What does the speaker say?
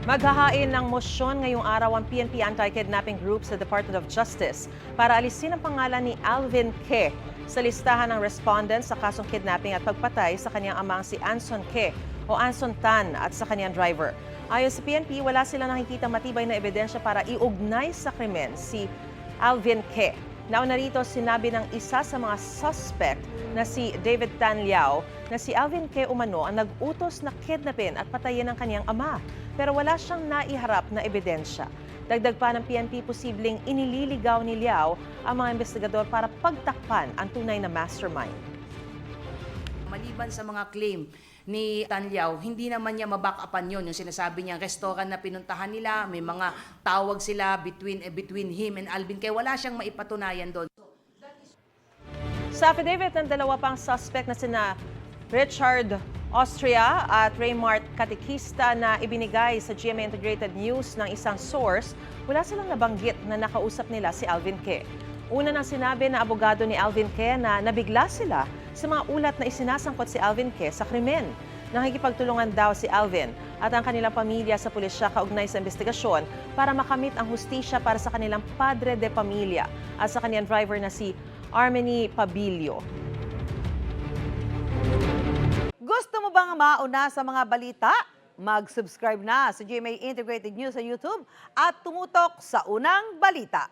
Maghahain ng mosyon ngayong araw ang PNP Anti-Kidnapping Group sa Department of Justice para alisin ang pangalan ni Alvin Ke sa listahan ng respondents sa kasong kidnapping at pagpatay sa kanyang amang si Anson Ke o Anson Tan at sa kanyang driver. Ayon sa PNP, wala silang nakikita matibay na ebidensya para iugnay sa krimen si Alvin Ke. Nauna rito, sinabi ng isa sa mga suspect na si David Tan Liao na si Alvin Ke umano ang nag-utos na kidnapin at patayin ang kanyang ama. Pero wala siyang naiharap na ebidensya. Dagdag pa ng PNP, posibleng inililigaw ni Liao ang mga investigador para pagtakpan ang tunay na mastermind. Maliban sa mga claim ni Tan Liao, hindi naman niya maback-upan yun. Yung sinasabi niya, restaurant na pinuntahan nila, may mga tawag sila between him and Alvin Ke. Wala siyang maipatunayan doon. Sa affidavit ng dalawa pang suspect na sina Richard Austria at Raymart Katikista na ibinigay sa GMA Integrated News ng isang source, wala silang nabanggit na nakausap nila si Alvin Ke. Una nang sinabi na abogado ni Alvin Ke na nabigla sila sa mga ulat na isinasangkot si Alvin Ke sa krimen. Nakikipagtulungan daw si Alvin at ang kanilang pamilya sa pulisya kaugnay sa investigasyon para makamit ang hustisya para sa kanilang padre de pamilya at sa kanyang driver na si Armenie Pabilio. Gusto mo bang mauna sa mga balita? Mag-subscribe na sa GMA Integrated News sa YouTube at tumutok sa unang balita.